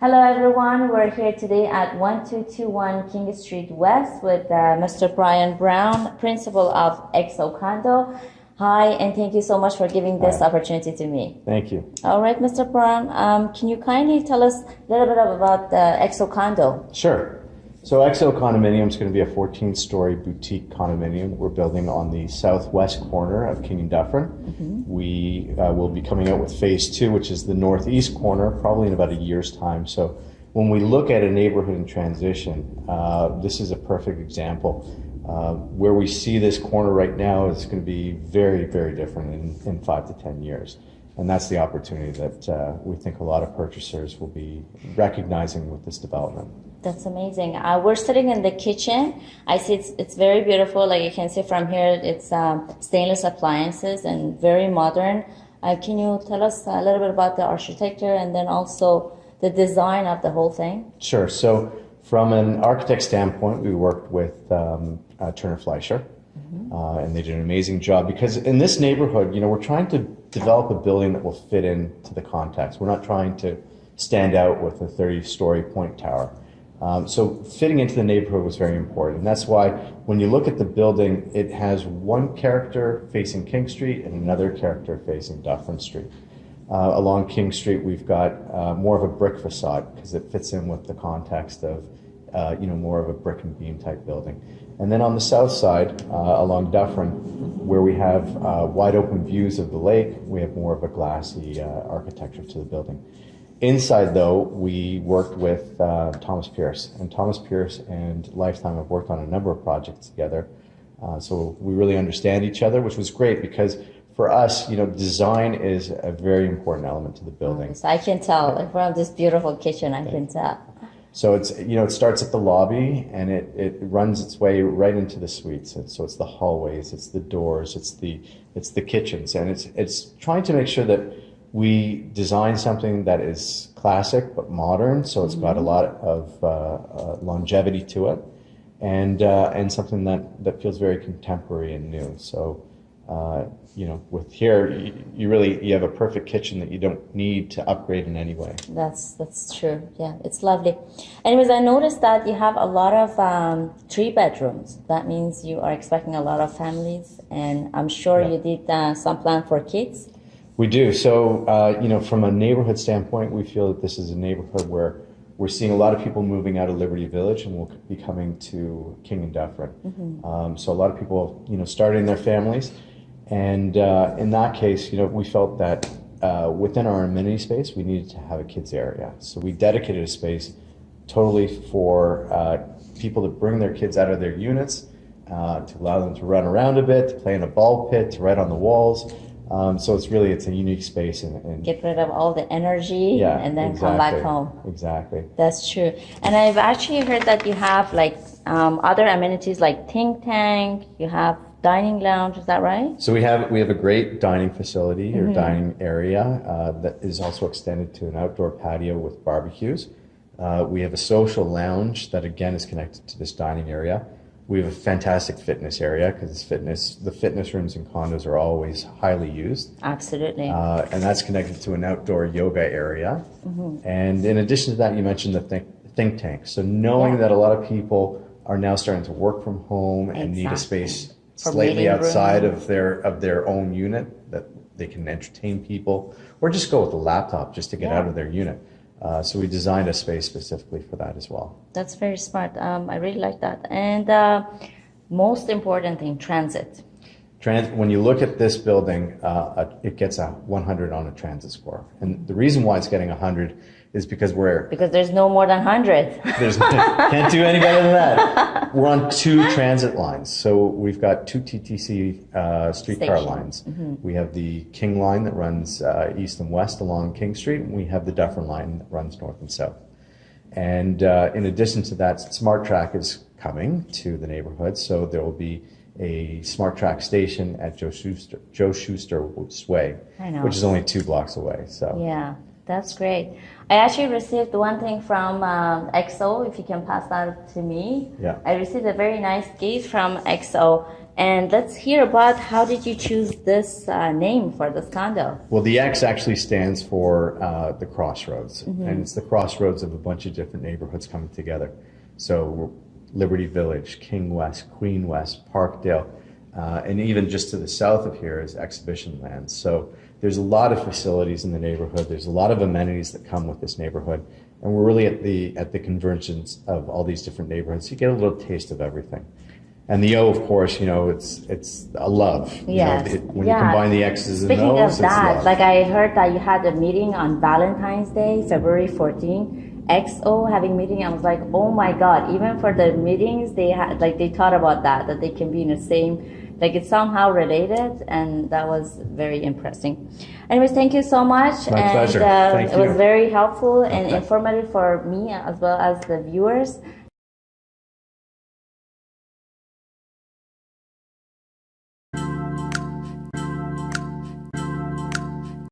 Hello everyone, we're here today at 1221 King Street West with Mr. Brian Brown, principal of XOCondo. Hi, and thank you so much for giving this opportunity to me. Thank you. All right, Mr. Brown, can you kindly tell us a little bit about XOCondo? Sure. So XO Condominium is going to be a 14-story boutique condominium we're building on the southwest corner of King and Dufferin. We will be coming out with phase 2, which is the northeast corner, probably in about a year's time. So when we look at a neighborhood in transition, this is a perfect example. Where we see this corner right now is going to be very, very different in 5 to 10 years. And that's the opportunity that we think a lot of purchasers will be recognizing with this development. That's amazing. We're sitting in the kitchen. I see it's very beautiful. Like you can see from here, it's stainless appliances and very modern. Can you tell us a little bit about the architecture and then also the design of the whole thing? Sure. So from an architect standpoint, we worked with Turner Fleischer, and they did an amazing job because in this neighborhood, we're trying to develop a building that will fit into the context. We're not trying to stand out with a 30-story point tower. So fitting into the neighborhood was very important. And that's why when you look at the building, it has one character facing King Street and another character facing Dufferin Street. Along King Street, we've got more of a brick facade because it fits in with the context of more of a brick and beam type building. And then on the south side, along Dufferin, where we have wide open views of the lake, we have more of a glassy architecture to the building. Inside, though, we worked with Thomas Pierce, and Thomas Pierce and Lifetime have worked on a number of projects together. So we really understand each other, which was great because for us, design is a very important element to the building. Yes, I can tell from this beautiful kitchen. I can tell. So it's it starts at the lobby and it runs its way right into the suites. And so it's the hallways, it's the doors, it's the kitchens, and it's trying to make sure that we design something that is classic but modern, so it's got a lot of longevity to it, and something that feels very contemporary and new. So with here, you have a perfect kitchen that you don't need to upgrade in any way. That's true. Yeah, it's lovely. Anyways, I noticed that you have a lot of 3 bedrooms. That means you are expecting a lot of families, and I'm sure you did some plan for kids. We do. So, from a neighborhood standpoint, we feel that this is a neighborhood where we're seeing a lot of people moving out of Liberty Village and will be coming to King and Dufferin. So a lot of people, starting their families. And in that case, we felt that within our amenity space, we needed to have a kids area. So we dedicated a space totally for people to bring their kids out of their units, to allow them to run around a bit, to play in a ball pit, to write on the walls. So it's a unique space and get rid of all the energy and then come back home. Exactly. That's true. And I've actually heard that you have other amenities like think tank, you have dining lounge, is that right? So we have a great dining facility or dining area that is also extended to an outdoor patio with barbecues. We have a social lounge that again is connected to this dining area. We have a fantastic fitness area because the fitness rooms in condos are always highly used. Absolutely. And that's connected to an outdoor yoga area. And in addition to that, you mentioned the think tank. So knowing that a lot of people are now starting to work from home and need a space slightly outside of their own unit that they can entertain people or just go with a laptop just to get out of their unit. So we designed a space specifically for that as well. That's very smart. I really like that. And most important thing, transit. When you look at this building, it gets a 100 on a transit score. And the reason why it's getting 100 is because there's no more than 100. Can't do any better than that. We're on 2 transit lines. So we've got 2 TTC streetcar lines. We have the King line that runs east and west along King Street, and we have the Dufferin line that runs north and south. And in addition to that, Smart Track is coming to the neighborhood, so there will be a Smart Track station at Joe Schuster Way, which is only 2 blocks away. So yeah. That's great. I actually received one thing from XO, if you can pass that to me. Yeah. I received a very nice gift from XO, And let's hear about how did you choose this name for this condo? Well, the X actually stands for the crossroads, and it's the crossroads of a bunch of different neighborhoods coming together. So Liberty Village, King West, Queen West, Parkdale, and even just to the south of here is Exhibition Land. So there's a lot of facilities in the neighborhood. There's a lot of amenities that come with this neighborhood, and we're really at the convergence of all these different neighborhoods. You get a little taste of everything. And the O, of course, it's a love. Yes. When you combine the X's and Speaking O's, of that, it's love. like I heard that you had a meeting on Valentine's Day, February 14. XO having meeting. I was like, oh my God! Even for the meetings, they thought about that they can be in the same, like it's somehow related, and that was very interesting. Anyways, thank you so much. My pleasure. Thank It was you. very helpful and informative for me as well as the viewers.